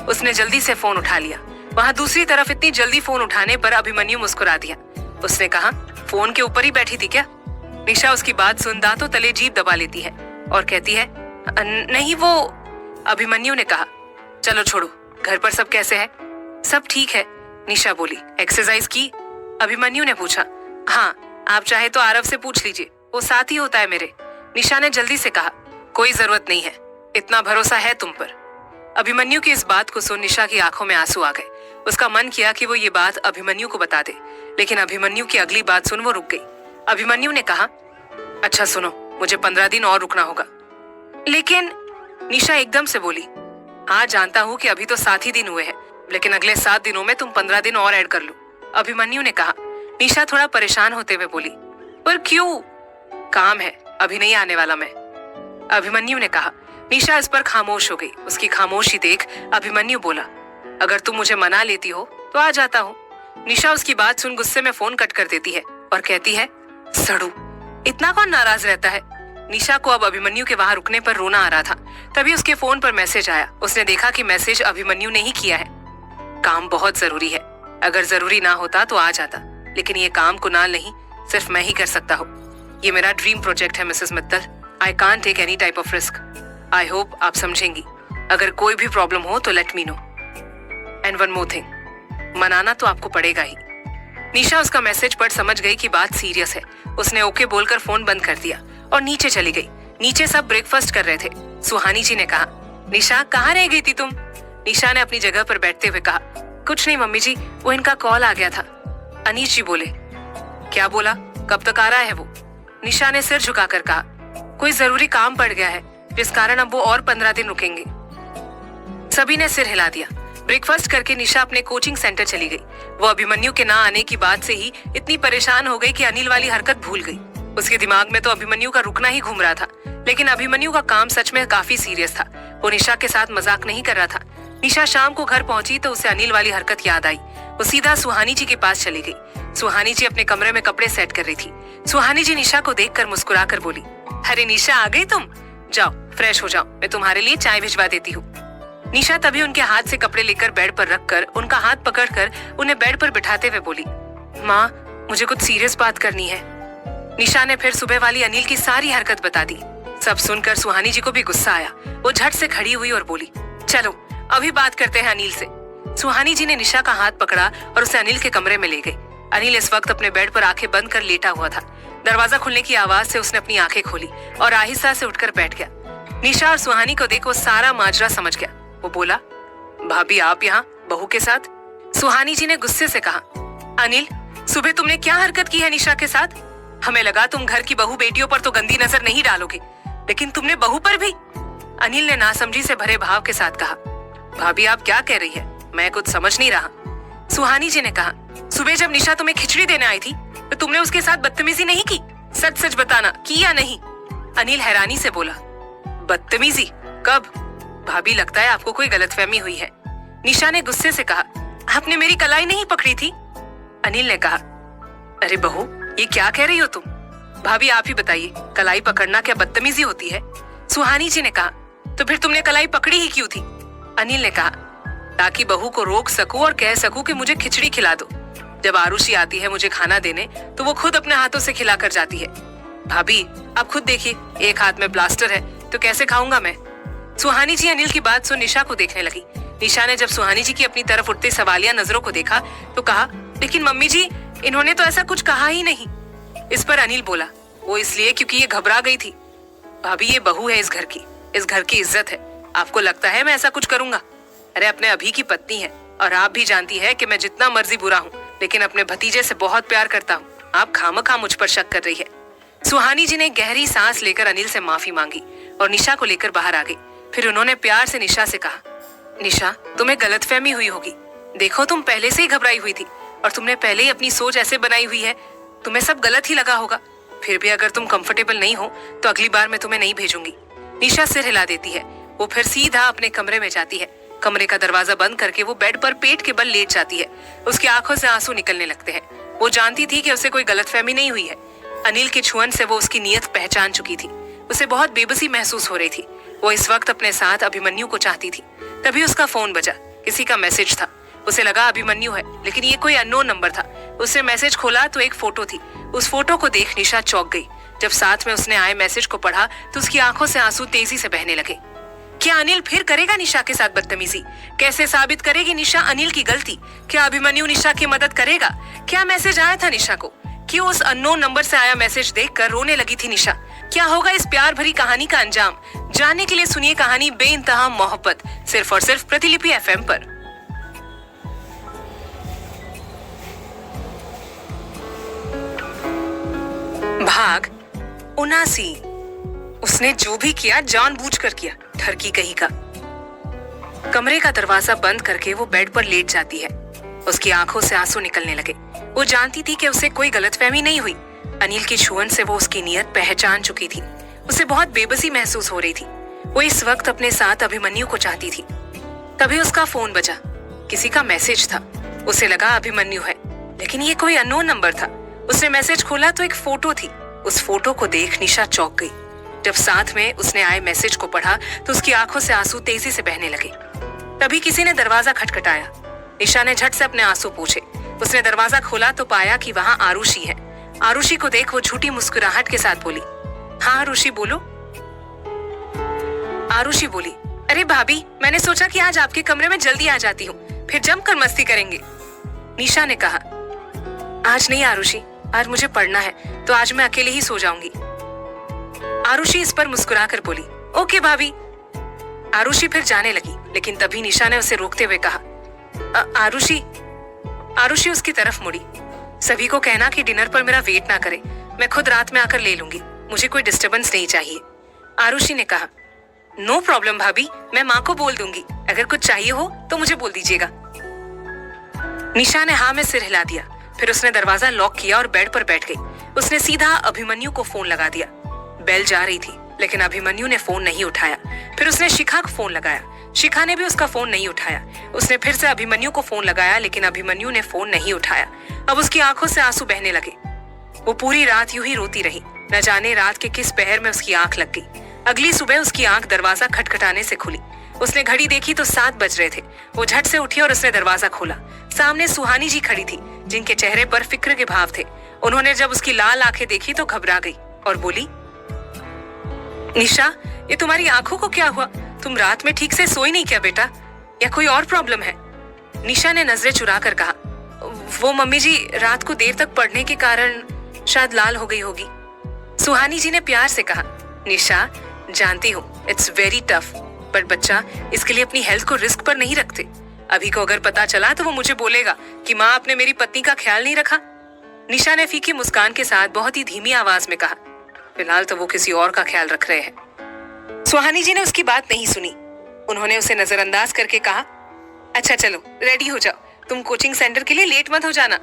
उसने जल्दी से फोन उठा लिया। वहाँ दूसरी तरफ इतनी जल्दी फोन उठाने पर अभिमन्यु मुस्कुरा दिया। उसने कहा, फोन के ऊपर ही बैठी थी क्या? निशा उसकी बात सुन दांतों तले जीभ दबा लेती है और कहती है, नहीं वो। अभिमन्यु ने कहा, चलो छोड़ो, घर पर सब कैसे है? सब ठीक है, निशा बोली। एक्सरसाइज की? अभिमन्यु ने पूछा। हाँ, आप चाहे तो आरव से पूछ लीजिए, वो साथ ही होता है मेरे। निशा ने जल्दी से कहा, कोई जरूरत नहीं है, इतना भरोसा है तुम पर। अभिमन्यु की इस बात को सुन निशा की आंखों में आंसू आ गए। उसका मन किया कि वो ये बात अभिमन्यु को बता दे, लेकिन अभिमन्यु की अगली बात सुन वो रुक गई। अभिमन्यु ने कहा, अच्छा सुनो, मुझे 15 दिन और रुकना होगा। लेकिन निशा एकदम से बोली, हाँ जानता हूँ कि अभी तो 7 ही दिन हुए हैं, लेकिन अगले 7 दिनों में तुम 15 दिन और ऐड कर लो। अभिमन्यु ने कहा। निशा थोड़ा परेशान होते हुए बोली, पर क्यों? काम है, अभी नहीं आने वाला मैं। अभिमन्यु ने कहा। निशा इस पर खामोश हो गई। उसकी खामोशी देख अभिमन्यु बोला, अगर तुम मुझे मना लेती हो तो आ जाता हूँ। निशा उसकी बात सुन गुस्से में फोन कट कर देती है और कहती है, सड़ू, इतना कौन नाराज रहता है। निशा को अब अभिमन्यु के वहां रुकने पर रोना आ रहा था। तभी उसके फोन पर मैसेज आया। उसने देखा कि मैसेज अभिमन्यु ने ही किया है। काम बहुत जरूरी है, अगर जरूरी ना होता तो आ जाता, लेकिन ये काम कुणाल नहीं, सिर्फ मैं ही कर सकता हूँ। ये मेरा ड्रीम प्रोजेक्ट है Mrs Mittal. I can't take any type of risk. I hope आप समझेंगी। अगर कोई भी प्रॉब्लम हो तो let me know. And one more thing, मनाना तो आपको पड़ेगा ही। निशा उसका मैसेज पढ़ समझ गई कि बात सीरियस है। उसने ओके बोलकर फोन बंद कर दिया और नीचे चली गई। नीचे सब ब्रेकफास्ट कर रहे थे। सुहानी जी ने कहा, निशा कहाँ रह गई थी तुम? निशा ने अपनी जगह पर बैठते हुए कहा, कुछ नहीं मम्मी जी, वो इनका कॉल आ गया था। अनीश जी बोले, क्या बोला? कब तक आ रहा है वो? निशा ने सिर झुकाकर कहा, कोई जरूरी काम पड़ गया है जिस कारण अब वो और 15 दिन रुकेंगे। सभी ने सिर हिला दिया। ब्रेकफास्ट करके निशा अपने कोचिंग सेंटर चली गई। वो अभिमन्यु के ना आने की बात से ही इतनी परेशान हो गई कि अनिल वाली हरकत भूल गई। उसके दिमाग में तो अभिमन्यु का रुकना ही घूम रहा था, लेकिन अभिमन्यु का काम सच में काफी सीरियस था। वो निशा के साथ मजाक नहीं कर रहा था। निशा शाम को घर पहुंची तो उसे अनिल वाली हरकत याद आई। वो सीधा सुहानी जी के पास चली गई। सुहानी जी अपने कमरे में कपड़े सेट कर रही थी। सुहानी जी निशा को देखकर मुस्कुराकर बोली, अरे निशा आ गई तुम? जाओ फ्रेश हो जाओ, मैं तुम्हारे लिए चाय भिजवा देती हूँ। निशा तभी उनके हाथ से कपड़े लेकर बेड पर रखकर उनका हाथ पकड़कर उन्हें बेड पर बिठाते हुए बोली, माँ मुझे कुछ सीरियस बात करनी है। निशा ने फिर सुबह वाली अनिल की सारी हरकत बता दी। सब सुनकर सुहानी जी को भी गुस्सा आया। वो झट से खड़ी हुई और बोली, चलो अभी बात करते हैं अनिल से। सुहानी जी ने निशा का हाथ पकड़ा और उसे अनिल के कमरे में ले गई। अनिल इस वक्त अपने बेड पर आंखें बंद कर लेटा हुआ था। दरवाजा खुलने की आवाज से उसने अपनी आंखें खोली और आहिस्ता से उठकर बैठ गया। निशा और सुहानी को देख वो सारा माजरा समझ गया। वो बोला, भाभी आप यहाँ बहू के साथ? सुहानी जी ने गुस्से से कहा, अनिल सुबह तुमने क्या हरकत की है निशा के साथ? हमें लगा तुम घर की बहू बेटियों पर तो गंदी नजर नहीं डालोगे, लेकिन तुमने बहू पर भी। अनिल ने नासमझी से भरे भाव के साथ कहा, भाभी आप क्या कह रही है? मैं कुछ समझ नहीं रहा। सुहानी जी ने कहा, सुबह जब निशा तुम्हें खिचड़ी देने आई थी तो तुमने उसके साथ बदतमीजी नहीं की? सच सच बताना, की या नहीं? अनिल हैरानी से बोला, बदतमीजी? कब? भाभी लगता है आपको कोई गलतफहमी हुई है। निशा ने गुस्से से कहा, आपने मेरी कलाई नहीं पकड़ी थी? अनिल ने कहा, अरे बहू ये क्या कह रही हो तुम? भाभी आप ही बताइए, कलाई पकड़ना क्या बदतमीजी होती है? सुहानी जी ने कहा, तो फिर तुमने कलाई पकड़ी ही क्यों थी? अनिल ने कहा, ताकि बहू को रोक सकूं और कह सकूं कि मुझे खिचड़ी खिला दो। जब आरुषि आती है मुझे खाना देने तो वो खुद अपने हाथों से खिला कर जाती है। भाभी आप खुद देखिए, एक हाथ में प्लास्टर है तो कैसे खाऊंगा मैं? सुहानी जी अनिल की बात सुन निशा को देखने लगी। निशा ने जब सुहानी जी की अपनी तरफ उठते सवालिया नजरों को देखा तो कहा, लेकिन मम्मी जी इन्होंने तो ऐसा कुछ कहा ही नहीं। इस पर अनिल बोला, वो इसलिए क्योंकि ये घबरा गई थी। भाभी ये बहू है इस घर की इज्जत है। आपको लगता है मैं ऐसा कुछ करूंगा? अरे अपने अभी की पत्नी है और आप भी जानती है कि मैं जितना मर्जी बुरा हूँ लेकिन अपने भतीजे से बहुत प्यार करता हूँ। आप खामखा मुझ पर शक कर रही है। सुहानी जी ने गहरी सांस लेकर अनिल से माफी मांगी और निशा को लेकर बाहर आ गई। फिर उन्होंने प्यार से निशा से कहा, निशा तुम्हें गलतफहमी हुई होगी। देखो तुम पहले से ही घबराई हुई थी और तुमने पहले ही अपनी सोच ऐसे बनाई हुई है, तुम्हें सब गलत ही लगा होगा। फिर भी अगर तुम कंफर्टेबल नहीं हो तो अगली बार मैं तुम्हें नहीं भेजूंगी। निशा सिर हिला देती है। वो फिर सीधा अपने कमरे में जाती है। कमरे का दरवाजा बंद करके वो बेड पर पेट के बल लेट जाती है। उसकी आंखों से आंसू निकलने लगते हैं। वो जानती थी कि उसे कोई गलतफहमी नहीं हुई है। अनिल के छुअन से वो उसकी नीयत पहचान चुकी थी। उसे बहुत बेबसी महसूस हो रही थी। वो इस वक्त अपने साथ अभिमन्यु को चाहती थी। तभी उसका फोन बजा। किसी का मैसेज था। उसे लगा अभिमन्यु है, लेकिन ये कोई अननोन नंबर था। उसने मैसेज खोला तो एक फोटो थी। उस फोटो को देख निशा चौंक गई। जब साथ में उसने आए मैसेज को पढ़ा तो उसकी आंखों से आंसू तेजी से बहने लगे। क्या अनिल फिर करेगा निशा के साथ बदतमीजी? कैसे साबित करेगी निशा अनिल की गलती? क्या अभिमन्यु निशा की मदद करेगा? क्या मैसेज आया था निशा को? क्यों उस अननोन नंबर से आया मैसेज देखकर रोने लगी थी निशा? क्या होगा इस प्यार भरी कहानी का अंजाम? जानने के लिए सुनिए कहानी बेइंतहा मोहब्बत, सिर्फ और सिर्फ प्रतिलिपि एफएम पर। भाग 79। उसने जो भी किया जानबूझकर किया, ठरकी कहीं का। कमरे का दरवाजा बंद करके वो बेड पर लेट जाती है। उसकी आंखों से आंसू निकलने लगे। वो जानती थी कि उसे कोई गलतफहमी नहीं हुई। अनिल की छुअन से वो उसकी नीयत पहचान चुकी थी। उसे बहुत बेबसी महसूस हो रही थी। वो इस वक्त अपने साथ अभिमन्यु को चाहती थी। तभी उसका फोन बजा। किसी का मैसेज था। उसे लगा अभिमन्यु है, लेकिन ये कोई अननोन नंबर था। उसने मैसेज खोला तो एक फोटो थी। उस फोटो को देख निशा चौंक गई। जब साथ में उसने आए मैसेज को पढ़ा तो उसकी आंखों से आंसू तेजी से बहने लगे। तभी किसी ने दरवाजा खटखटाया। निशा ने झट से अपने आंसू पोंछे। उसने दरवाजा खोला तो पाया कि वहां आरुषि है। आरुषि को देख वो झूठी मुस्कुराहट के साथ बोली, हाँ आरुषि बोलो। आरुषि बोली, अरे भाभी, मैंने सोचा कि आज आपके कमरे में जल्दी आ जाती हूँ, फिर जमकर मस्ती करेंगे। निशा ने कहा, आज नहीं आरुषि, आज मुझे पढ़ना है, तो आज मैं अकेले ही सो जाऊंगी। आरुषि इस पर मुस्कुराकर बोली, ओके भाभी। आरुषि फिर जाने लगी, लेकिन तभी निशा ने उसे रोकते हुए कहा, आरुषि। आरुषि उसकी तरफ मुड़ी। सभी को कहना कि डिनर पर मेरा वेट ना करे, मैं खुद रात में आकर ले लूंगी, मुझे कोई डिस्टर्बेंस नहीं चाहिए। आरुषि ने कहा, नो प्रॉब्लम भाभी, मैं माँ को बोल दूंगी, अगर कुछ चाहिए हो तो मुझे बोल दीजिएगा। निशा ने हाँ में सिर हिला दिया। फिर उसने दरवाजा लॉक किया और बेड पर बैठ गई। उसने सीधा अभिमन्यु को फोन लगा दिया। बेल जा रही थी, लेकिन अभिमन्यु ने फोन नहीं उठाया। फिर उसने शिखा को फोन लगाया। शिखा ने भी उसका फोन नहीं उठाया। उसने फिर से अभिमन्यु को फोन लगाया, लेकिन अभिमन्यु ने फोन नहीं उठाया। अब उसकी आंखों से आंसू बहने लगे। वो पूरी रात यूं ही रोती रही। न जाने रात के किस पहर में उसकी आंख लग गई। अगली सुबह उसकी आंख दरवाजा खटखटाने से खुली। उसने घड़ी देखी तो 7 बज रहे थे। वो झट से उठी और उसने दरवाजा खोला। सामने सुहानी जी खड़ी थी, जिनके चेहरे पर फिक्र के भाव थे। उन्होंने जब उसकी लाल आंखें देखी तो घबरा गई और बोली, निशा, ये तुम्हारी आंखों को क्या हुआ? तुम रात में ठीक से सोई नहीं क्या बेटा, या कोई और प्रॉब्लम है? निशा ने नजरें चुरा कर कहा, वो मम्मी जी, रात को देर तक पढ़ने के कारण शायद लाल हो गई होगी। सुहानी जी ने प्यार से कहा, निशा, जानती हूँ इट्स वेरी टफ, पर बच्चा इसके लिए अपनी हेल्थ को रिस्क पर नहीं रखते। अभी को अगर पता चला तो वो मुझे बोलेगा कि माँ आपने मेरी पत्नी का ख्याल नहीं रखा। निशा ने फीकी मुस्कान के साथ बहुत ही धीमी आवाज में कहा, फिलहाल तो वो किसी और का ख्याल रख रहे हैं। सुहानी जी ने उसकी बात नहीं सुनी। उन्होंने उसे नजरअंदाज करके कहा, अच्छा चलो रेडी हो जाओ, तुम कोचिंग सेंटर के लिए लेट मत हो जाना।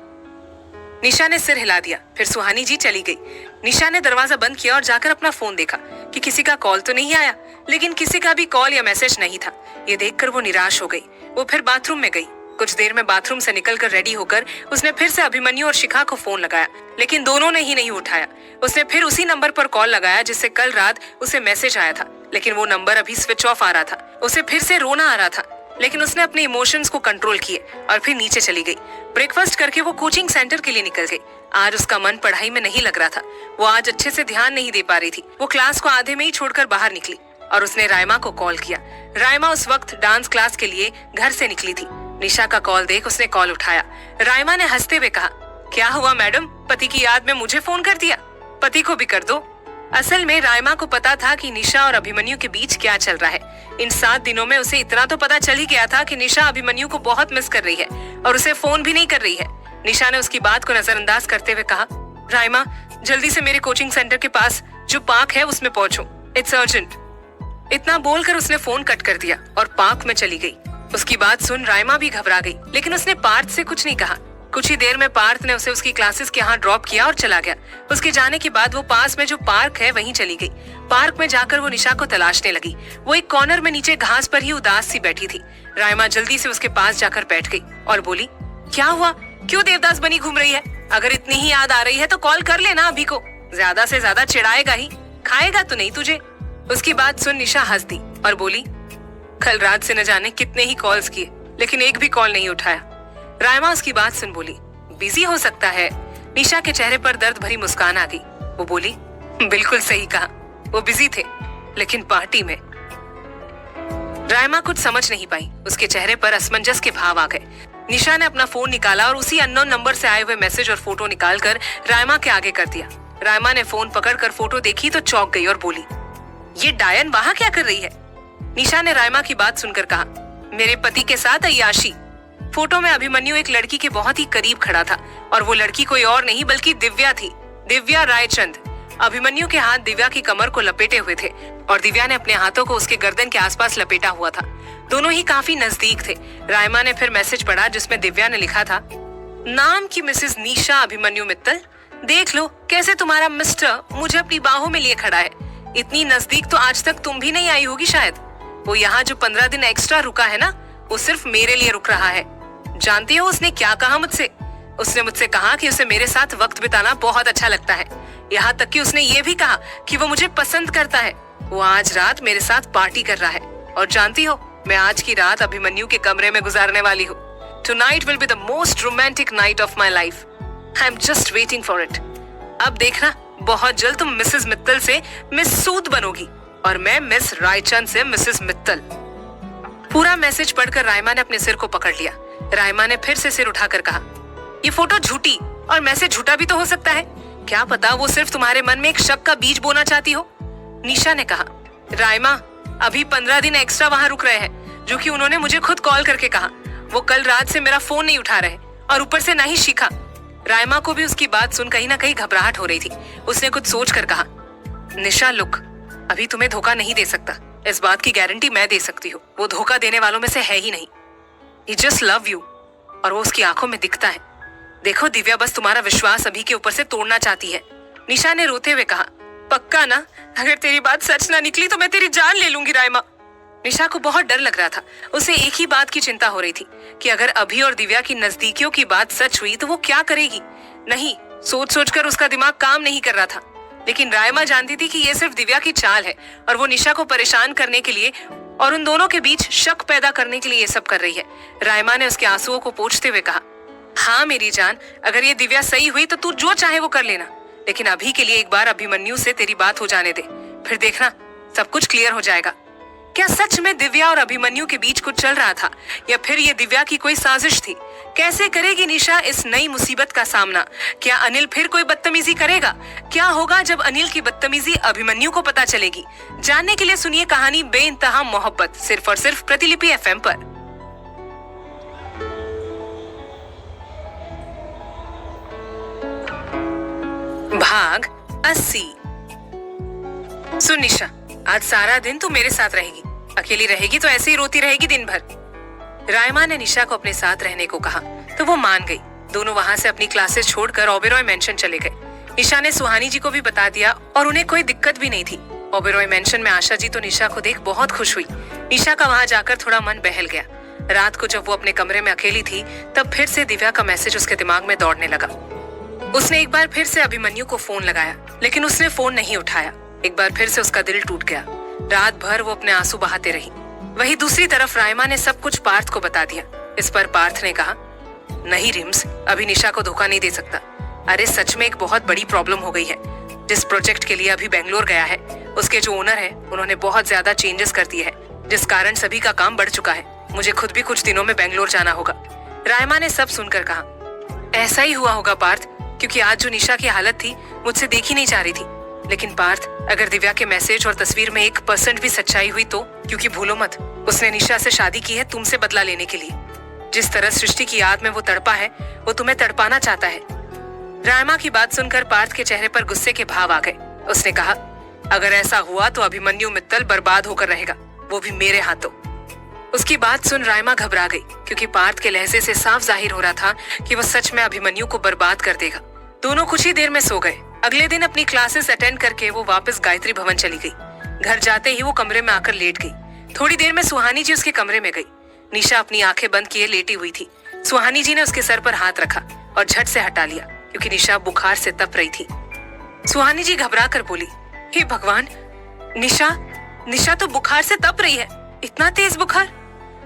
निशा ने सिर हिला दिया। फिर सुहानी जी चली गई। निशा ने दरवाजा बंद किया और जाकर अपना फोन देखा कि किसी का कॉल तो नहीं आया, लेकिन किसी का भी कॉल या मैसेज नहीं था। ये देखकर वो निराश हो गई। वो फिर बाथरूम में गई। कुछ देर में बाथरूम से निकलकर रेडी होकर उसने फिर से अभिमन्यु और शिखा को फोन लगाया, लेकिन दोनों ने ही नहीं उठाया। उसने फिर उसी नंबर पर कॉल लगाया जिससे कल रात उसे मैसेज आया था, लेकिन वो नंबर अभी स्विच ऑफ आ रहा था। उसे फिर से रोना आ रहा था, लेकिन उसने अपने इमोशंस को कंट्रोल किए और फिर नीचे चली गई। ब्रेकफास्ट करके वो कोचिंग सेंटर के लिए निकल गई। आज उसका मन पढ़ाई में नहीं लग रहा था। वो आज अच्छे से ध्यान नहीं दे पा रही थी। वो क्लास को आधे में ही छोड़कर बाहर निकली और उसने रायमा को कॉल किया। रायमा उस वक्त डांस क्लास के लिए घर से निकली थी। निशा का कॉल देख उसने कॉल उठाया। रायमा ने हंसते हुए कहा, क्या हुआ मैडम, पति की याद में मुझे फोन कर दिया? पति को भी कर दो। असल में रायमा को पता था कि निशा और अभिमन्यु के बीच क्या चल रहा है। इन 7 दिनों में उसे इतना तो पता चल ही गया था कि निशा अभिमन्यु को बहुत मिस कर रही है और उसे फोन भी नहीं कर रही है। निशा ने उसकी बात को नजरअंदाज करते हुए कहा, रायमा, जल्दी से मेरे कोचिंग सेंटर के पास जो पार्क है उसमें पहुंचो, इट्स अर्जेंट। इतना बोलकर उसने फोन कट कर दिया और पार्क में चली गई। उसकी बात सुन रायमा भी घबरा गई, लेकिन उसने पार्थ से कुछ नहीं कहा। कुछ ही देर में पार्थ ने उसे उसकी क्लासेस के यहाँ ड्रॉप किया और चला गया। उसके जाने के बाद वो पास में जो पार्क है वहीं चली गई। पार्क में जाकर वो निशा को तलाशने लगी। वो एक कॉर्नर में नीचे घास पर ही उदास सी बैठी थी। रायमा जल्दी से उसके पास जाकर बैठ गई और बोली, क्या हुआ, क्यों देवदास बनी घूम रही है? अगर इतनी ही याद आ रही है तो कॉल कर लेना अभी को, ज्यादा से ज्यादा चिढ़ाएगा ही, खाएगा तो नहीं तुझे। उसकी बात सुन निशा हंस दी और बोली, कल रात से न जाने कितने ही कॉल्स किए, लेकिन एक भी कॉल नहीं उठाया। रायमा उसकी बात सुन बोली, बिजी हो सकता है। निशा के चेहरे पर दर्द भरी मुस्कान आ गई। वो बोली, बिल्कुल सही कहा, वो बिजी थे, लेकिन पार्टी में। रायमा कुछ समझ नहीं पाई। उसके चेहरे पर असमंजस के भाव आ गए। निशा ने अपना फोन निकाला और उसी अननोन नंबर से आए हुए मैसेज और फोटो निकालकर रायमा के आगे कर दिया। रायमा ने फोन पकड़कर फोटो देखी तो चौंक गई और बोली, ये डायन वहां क्या कर रही है? निशा ने रायमा की बात सुनकर कहा, मेरे पति के साथ अय्याशी। फोटो में अभिमन्यु एक लड़की के बहुत ही करीब खड़ा था और वो लड़की कोई और नहीं बल्कि दिव्या थी, दिव्या रायचंद। अभिमन्यु के हाथ दिव्या की कमर को लपेटे हुए थे और दिव्या ने अपने हाथों को उसके गर्दन के आसपास लपेटा हुआ था। दोनों ही काफी नजदीक थे। रायमा ने फिर मैसेज पढ़ा जिसमें दिव्या ने लिखा था, नाम की मिसेस निशा अभिमन्यु मित्तल, देख लो कैसे तुम्हारा मिस्टर मुझे अपनी बाहों में लिए खड़ा है। इतनी नजदीक तो आज तक तुम भी नहीं आई होगी शायद। वो यहाँ जो 15 दिन एक्स्ट्रा रुका है ना, वो सिर्फ मेरे लिए रुक रहा है। जानती हो उसने क्या कहा मुझसे? उसने मुझसे कहा कि उसे मेरे साथ वक्त बिताना बहुत अच्छा लगता है। यहाँ तक कि उसने ये भी कहा कि वो मुझे पसंद करता है। वो आज रात मेरे साथ पार्टी कर रहा है और जानती हो, मैं आज की रात अभिमन्यु के कमरे में गुजारने वाली हूँ। Tonight will be the most romantic night of my life. I'm just waiting for it. अब देखना, बहुत जल्द तुम मिसेस मित्तल से मिस सूद बनोगी और मैं मिस रायचंद से मिसेस मित्तल। पूरा मैसेज पढ़कर रायमा ने अपने सिर को पकड़ लिया। रायमा ने फिर से सिर उठाकर कहा, ये फोटो झूठी और मैसेज झूठा भी तो हो सकता है। क्या पता वो सिर्फ तुम्हारे मन में एक शक का बीज बोना चाहती हो। निशा ने कहा, रायमा अभी 15 दिन एक्स्ट्रा वहाँ रुक रहे हैं, जो कि उन्होंने मुझे खुद कॉल करके कहा। वो कल रात से मेरा फोन नहीं उठा रहे और ऊपर से नहीं शिखा। रायमा को भी उसकी बात सुन कहीं ना कहीं घबराहट हो रही थी। उसने कुछ सोच कर कहा, निशा लुक, अभी तुम्हें धोखा नहीं दे सकता, इस बात की गारंटी मैं दे सकती हूँ। वो धोखा देने वालों में से है ही नहीं। He just love you और वो उसकी आंखों में दिखता है। देखो दिव्या बस तुम्हारा विश्वास अभी के ऊपर से तोड़ना चाहती है। निशा ने रोते हुए कहा, पक्का ना? अगर तेरी बात सच ना निकली तो मैं तेरी जान ले लूंगी रायमा। निशा को बहुत डर लग रहा था। उसे एक ही बात की चिंता हो रही थी कि अगर अभी और दिव्या की नजदीकियों की बात सच हुई तो वो क्या करेगी। नहीं, सोच सोचकर उसका दिमाग काम नहीं कर रहा था। लेकिन रायमा जानती थी कि ये सिर्फ दिव्या की चाल है और वो निशा को परेशान करने के लिए और उन दोनों के बीच शक पैदा करने के लिए ये सब कर रही है। रायमा ने उसके आंसुओं को पोंछते हुए कहा, हाँ मेरी जान, अगर ये दिव्या सही हुई तो तू जो चाहे वो कर लेना, लेकिन अभी के लिए एक बार अभिमन्यु से तेरी बात हो जाने दे, फिर देखना सब कुछ क्लियर हो जाएगा। क्या सच में दिव्या और अभिमन्यु के बीच कुछ चल रहा था या फिर ये दिव्या की कोई साजिश थी? कैसे करेगी निशा इस नई मुसीबत का सामना? क्या अनिल फिर कोई बदतमीजी करेगा? क्या होगा जब अनिल की बदतमीजी अभिमन्यु को पता चलेगी? जानने के लिए सुनिए कहानी बेइंतहा मोहब्बत, सिर्फ और सिर्फ प्रतिलिपि FM पर। भाग 80। सुन निशा, आज सारा दिन तू मेरे साथ रहेगी। अकेली रहेगी तो ऐसे ही रोती रहेगी दिन भर। रायमा ने निशा को अपने साथ रहने को कहा तो वो मान गई। दोनों वहां से अपनी क्लासेस छोड़कर ओबेरॉय मेंशन चले गए। निशा ने सुहानी जी को भी बता दिया और उन्हें कोई दिक्कत भी नहीं थी। ओबेरॉय मेंशन में आशा जी तो निशा को देख बहुत खुश हुई। निशा का वहां जाकर थोड़ा मन बहल गया। रात को जब वो अपने कमरे में अकेली थी तब फिर से दिव्या का मैसेज उसके दिमाग में दौड़ने लगा। उसने एक बार फिर से अभिमन्यु को फोन लगाया, लेकिन उसने फोन नहीं उठाया। एक बार फिर से उसका दिल टूट गया। रात भर वो अपने आंसू बहाते रही। वहीं दूसरी तरफ रायमा ने सब कुछ पार्थ को बता दिया। इस पर पार्थ ने कहा, नहीं रिम्स, अभी निशा को धोखा नहीं दे सकता। अरे सच में एक बहुत बड़ी प्रॉब्लम हो गई है। जिस प्रोजेक्ट के लिए अभी बेंगलोर गया है, उसके जो ओनर है उन्होंने बहुत ज्यादा चेंजेस कर दिए हैं, जिस कारण सभी का काम बढ़ चुका है। मुझे खुद भी कुछ दिनों में बेंगलोर जाना होगा। रायमा ने सब सुनकर कहा, ऐसा ही हुआ होगा पार्थ, क्योंकि आज जो निशा की हालत थी मुझसे देखी नहीं जा रही थी। लेकिन पार्थ, अगर दिव्या के मैसेज और तस्वीर में 1% भी सच्चाई हुई तो, क्योंकि भूलो मत, उसने निशा से शादी की है तुमसे बदला लेने के लिए। जिस तरह सृष्टि की याद में वो तड़पा है, वो तुम्हें तड़पाना चाहता है। रायमा की बात सुनकर पार्थ के चेहरे पर गुस्से के भाव आ गए। उसने कहा, अगर ऐसा हुआ तो अभिमन्यु मित्तल बर्बाद होकर रहेगा, वो भी मेरे हाथों। उसकी बात सुन रायमा घबरा गई, क्योंकि पार्थ के लहजे से साफ जाहिर हो रहा था कि वो सच में अभिमन्यु को बर्बाद कर देगा। दोनों कुछ ही देर में सो गए। अगले दिन अपनी क्लासेस अटेंड करके वो वापस गायत्री भवन चली गई। घर जाते ही वो कमरे में आकर लेट गई। थोड़ी देर में सुहानी जी उसके कमरे में गई। निशा अपनी आंखें बंद किए लेटी हुई थी। सुहानी जी ने उसके सर पर हाथ रखा और झट से हटा लिया, क्योंकि निशा बुखार से तप रही थी। सुहानी जी घबरा कर बोली, हे भगवान, निशा तो बुखार से तप रही है। इतना तेज बुखार?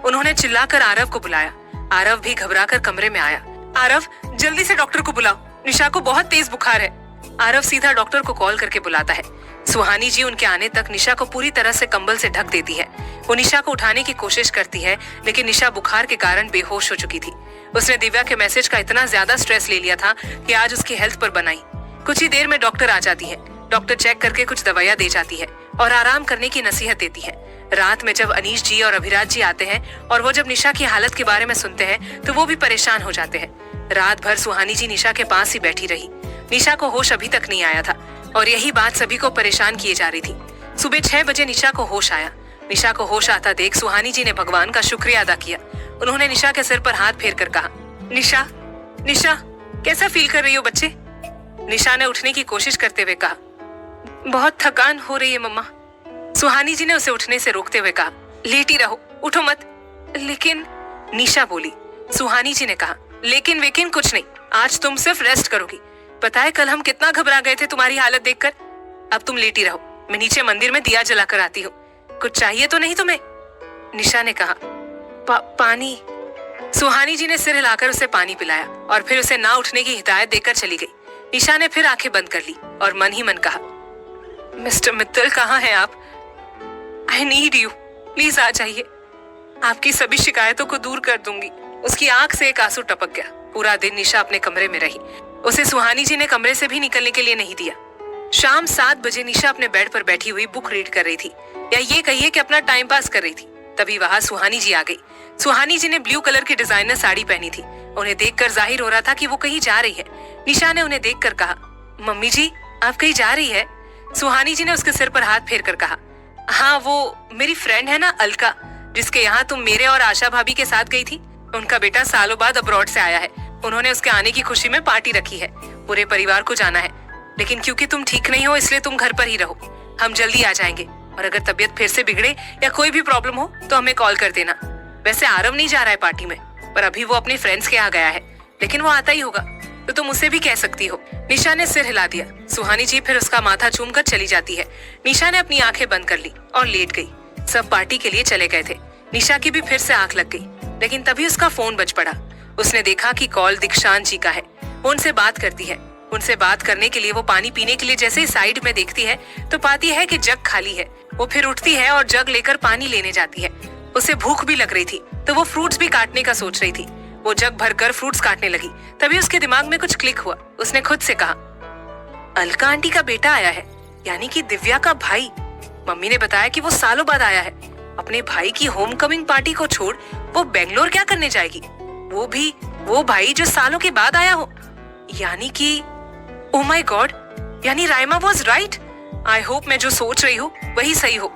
उन्होंने चिल्लाकर आरव को बुलाया। आरव भी घबराकर कमरे में आया। आरव, जल्दी से डॉक्टर को बुलाओ, निशा को बहुत तेज बुखार है। आरव सीधा डॉक्टर को कॉल करके बुलाता है। सुहानी जी उनके आने तक निशा को पूरी तरह से कंबल से ढक देती है। वो निशा को उठाने की कोशिश करती है, लेकिन निशा बुखार के कारण बेहोश हो चुकी थी। उसने दिव्या के मैसेज का इतना ज्यादा स्ट्रेस ले लिया था कि आज उसकी हेल्थ पर बनाई। कुछ ही देर में डॉक्टर आ जाती है। डॉक्टर चेक करके कुछ दवाइयाँ दे जाती है और आराम करने की नसीहत देती है। रात में जब अनीश जी और अभिराज जी आते हैं और वो जब निशा की हालत के बारे में सुनते हैं तो वो भी परेशान हो जाते हैं। रात भर सुहानी जी निशा के पास ही बैठी रही। निशा को होश अभी तक नहीं आया था और यही बात सभी को परेशान किए जा रही थी। सुबह 6 बजे निशा को होश आया। निशा को होश आता देख सुहानी जी ने भगवान का शुक्रिया अदा किया। उन्होंने निशा के सिर पर हाथ फेर कर कहा, निशा कैसा फील कर रही हो बच्चे? निशा ने उठने की कोशिश करते हुए कहा, बहुत थकान हो रही है मम्मा। सुहानी जी ने उसे उठने से रोकते हुए कहा, लेटी रहो, उठो मत। लेकिन निशा बोली। सुहानी जी ने कहा, लेकिन वेकिन कुछ नहीं, आज तुम सिर्फ रेस्ट करोगी। पता है कल हम कितना घबरा गए थे तुम्हारी हालत देखकर। अब तुम लेटी रहो, मैं नीचे मंदिर में दिया जलाकर आती हूँ। कुछ चाहिए तो नहीं तुम्हें? निशा ने कहा। पानी। सुहानी जी ने सिर हिलाकर उसे पानी पिलाया और फिर उसे ना उठने की हिदायत देकर चली गई। निशा ने फिर आंखें बंद कर ली और मन ही मन कहा, मिस्टर मित्तल कहाँ हैं आप? आई नीड यू, प्लीज आ जाइए, आपकी सभी शिकायतों को दूर कर दूंगी। उसकी आंख से एक आंसू टपक गया। पूरा दिन निशा अपने कमरे में रही। उसे सुहानी जी ने कमरे से भी निकलने के लिए नहीं दिया। शाम 7 बजे निशा अपने बेड पर बैठी हुई बुक रीड कर रही थी, या ये कहिए कि अपना टाइम पास कर रही थी। तभी वहां सुहानी जी आ गई। सुहानी जी ने ब्लू कलर की डिजाइनर साड़ी पहनी थी। उन्हें देखकर जाहिर हो रहा था कि वो कहीं जा रही है। निशा ने उन्हें देखकर कहा, मम्मी जी आप कहीं जा रही है? सुहानी जी ने उसके सिर पर हाथ फेर कर कहा, हाँ वो मेरी फ्रेंड है ना अलका, जिसके यहाँ तुम मेरे और आशा भाभी के साथ गई थी। उनका बेटा सालों बाद अब्रॉड से आया है। उन्होंने उसके आने की खुशी में पार्टी रखी है। पूरे परिवार को जाना है, लेकिन क्योंकि तुम ठीक नहीं हो इसलिए तुम घर पर ही रहो। हम जल्दी आ जाएंगे और अगर तबीयत फिर से बिगड़े या कोई भी प्रॉब्लम हो तो हमें कॉल कर देना। वैसे आरव नहीं जा रहा है पार्टी में, पर अभी वो अपने फ्रेंड्स के यहाँ गया है, लेकिन वो आता ही होगा तो तुम उसे भी कह सकती हो। निशा ने सिर हिला दिया। सुहानी जी फिर उसका माथा चूमकर चली जाती है। निशा ने अपनी आंखें बंद कर ली और लेट गई। सब पार्टी के लिए चले गए थे। निशा की भी फिर से आंख लग गई, लेकिन तभी उसका फोन बज पड़ा। उसने देखा कि कॉल दीक्षांत जी का है। वो उनसे बात करती है। उनसे बात करने के लिए वो पानी पीने के लिए जैसे ही साइड में देखती है तो पाती है कि जग खाली है। वो फिर उठती है और जग लेकर पानी लेने जाती है। उसे भूख भी लग रही थी तो वो फ्रूट्स भी काटने का सोच रही थी। वो जग भरकर फ्रूट्स काटने लगी। तभी उसके दिमाग में कुछ क्लिक हुआ। उसने खुद से कहा, अलका आंटी का बेटा आया है, यानी कि दिव्या का भाई। मम्मी ने बताया कि वो सालों बाद आया है। अपने भाई की होमकमिंग पार्टी को छोड़ वो बेंगलोर क्या करने जाएगी? वो भी वो भाई जो सालों के बाद आया हो। यानी कि ओह माय गॉड, यानी Raima was right. I hope मैं जो सोच रही हूँ वही सही हो।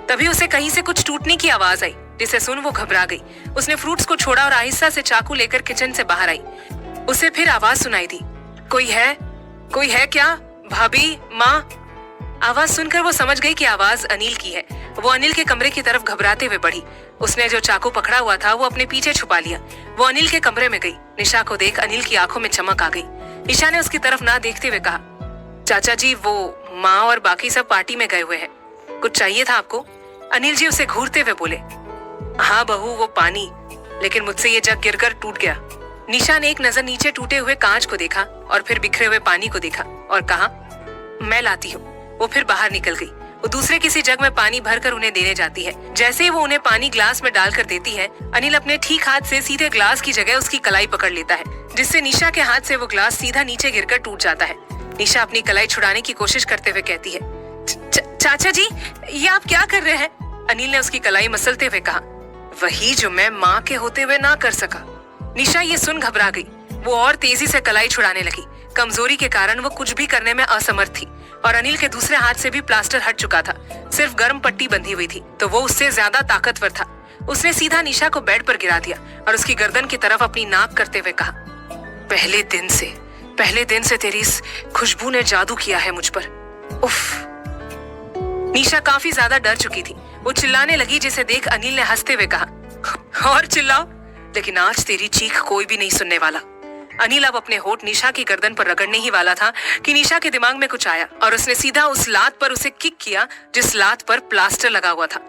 तभी उसे कहीं से कुछ टूटने की आवाज आई, जिसे सुन वो घबरा गई। उसने फ्रूट्स को छोड़ा और आहिस्ता से चाकू लेकर किचन से बाहर आई। उसे फिर आवाज सुनाई दी, कोई है क्या? भाभी, माँ? आवाज सुनकर वो समझ गई कि आवाज अनिल की है। वो अनिल के कमरे की तरफ घबराते हुए बढ़ी। उसने जो चाकू पकड़ा हुआ था वो अपने पीछे छुपा लिया। वो अनिल के कमरे में गई। निशा को देख अनिल की आंखों में चमक आ गई। निशा ने उसकी तरफ ना देखते हुए कहा, चाचा जी वो माँ और बाकी सब पार्टी में गए हुए हैं, कुछ चाहिए था आपको? अनिल जी उसे घूरते हुए बोले, हाँ बहू वो पानी, लेकिन मुझसे ये जग गिरकर टूट गया। निशा ने एक नजर नीचे टूटे हुए कांच को देखा और फिर बिखरे हुए पानी को देखा और कहा, मैं लाती हूँ। वो फिर बाहर निकल गई। वो दूसरे किसी जग में पानी भरकर उन्हें देने जाती है। जैसे ही वो उन्हें पानी ग्लास में डालकर देती है, अनिल अपने ठीक हाथ से सीधे ग्लास की जगह उसकी कलाई पकड़ लेता है, जिससे निशा के हाथ से वो ग्लास सीधा नीचे गिरकर टूट जाता है। निशा अपनी कलाई छुड़ाने की कोशिश करते हुए कहती है, चाचा जी ये आप क्या कर रहे हैं? अनिल ने उसकी कलाई मसलते हुए कहा, वही जो मैं माँ के होते हुए ना कर सका। निशा ये सुन घबरा गई। वो और तेजी से कलाई छुड़ाने लगी। कमजोरी के कारण वो कुछ भी करने में असमर्थ थी और अनिल के दूसरे हाथ से भी प्लास्टर हट चुका था। सिर्फ गर्म पट्टी बंधी हुई थी तो वो उससे ज्यादा ताकतवर था। उसने सीधा निशा को बेड पर गिरा दिया और उसकी गर्दन की तरफ अपनी नाक करते हुए कहा, पहले दिन से तेरी इस खुशबू ने जादू किया है मुझ पर। उफ। निशा काफी ज्यादा डर चुकी थी। वो चिल्लाने लगी, जिसे देख अनिल ने हंसते हुए कहा, और चिल्लाओ, लेकिन आज तेरी चीख कोई भी नहीं सुनने वाला। अनिल अब अपने होठ निशा की गर्दन पर रगड़ने ही वाला था कि निशा के दिमाग में कुछ आया और उसने सीधा उस लात पर उसे किक किया जिस लात पर प्लास्टर लगा हुआ था।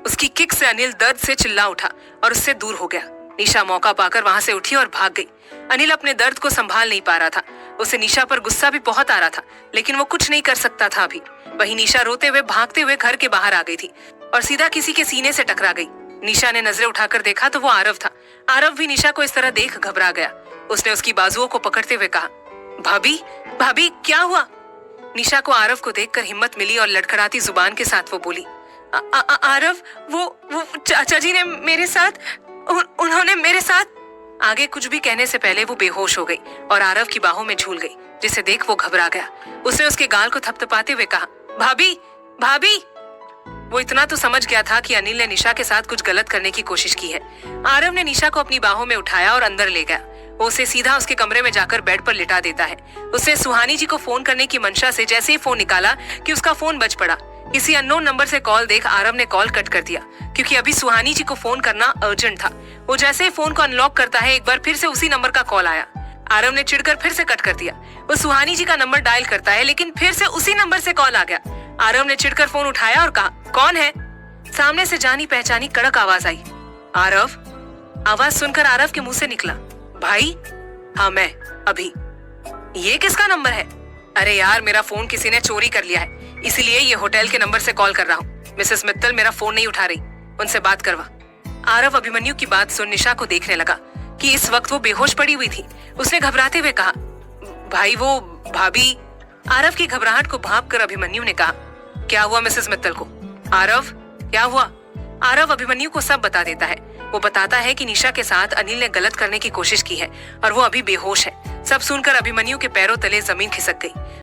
उसकी किक से अनिल दर्द से चिल्ला उठा और उससे दूर हो गया। निशा मौका पाकर वहां से उठी और भाग गई। अनिल अपने दर्द को संभाल नहीं पा रहा था। उसे निशा पर गुस्सा भी बहुत आ रहा था, लेकिन वो कुछ नहीं कर सकता था अभी। वहीं निशा रोते हुए भागते हुए घर के बाहर आ गई थी और सीधा किसी के सीने से टकरा गई। निशा ने नजरें उठाकर देखा तो वो आरव था। आरव भी निशा को इस तरह देख घबरा गया। उसने उसकी बाजुओं को पकड़ते हुए कहा, भाभी क्या हुआ? निशा को आरव को देखकर हिम्मत मिली और लड़खड़ाती जुबान के साथ वो बोली, आरव वो चाचा जी ने मेरे साथ उन्होंने मेरे साथ। आगे कुछ भी कहने से पहले वो बेहोश हो गई और आरव की बाहों में झूल गई, जिसे देख वो घबरा गया। उसने उसके गाल को थपथपाते हुए कहा, भाभी। वो इतना तो समझ गया था कि अनिल ने निशा के साथ कुछ गलत करने की कोशिश की है। आरव ने निशा को अपनी बाहों में उठाया और अंदर ले गया। वो उसे सीधा उसके कमरे में जाकर बेड पर लिटा देता है। उसने सुहानी जी को फोन करने की मंशा से जैसे ही फोन निकाला कि उसका फोन बज पड़ा। किसी अननोन नंबर से कॉल देख आरव ने कॉल कट कर दिया, क्योंकि अभी सुहानी जी को फोन करना अर्जेंट था। वो जैसे ही फोन को अनलॉक करता है, एक बार फिर से उसी नंबर का कॉल आया। आरव ने चिढ़कर फिर से कट कर दिया। वो सुहानी जी का नंबर डायल करता है, लेकिन फिर से उसी नंबर से कॉल आ गया। आरव ने चिढ़कर फोन उठाया और कहा, कौन है? सामने से जानी पहचानी कड़क आवाज आई, आरव। आवाज सुनकर आरव के मुंह से निकला, भाई? हाँ मैं, अभी। ये किसका नंबर है? अरे यार, मेरा फोन किसी ने चोरी कर लिया है, इसीलिए ये होटल के नंबर से कॉल कर रहा हूँ। मिसेस मित्तल मेरा फोन नहीं उठा रही, उनसे बात करवा। आरव अभिमन्यु की बात सुन निशा को देखने लगा कि इस वक्त वो बेहोश पड़ी हुई थी। उसने घबराते हुए कहा, भाई वो भाभी। आरव की घबराहट को भांपकर अभिमन्यु ने कहा, क्या हुआ मिसेस मित्तल को? आरव, क्या हुआ? आरव अभिमन्यु को सब बता देता है। वो बताता है कि निशा के साथ अनिल ने गलत करने की कोशिश की है और वो अभी बेहोश है। सब सुनकर अभिमन्यु के पैरों तले जमीन खिसक गई।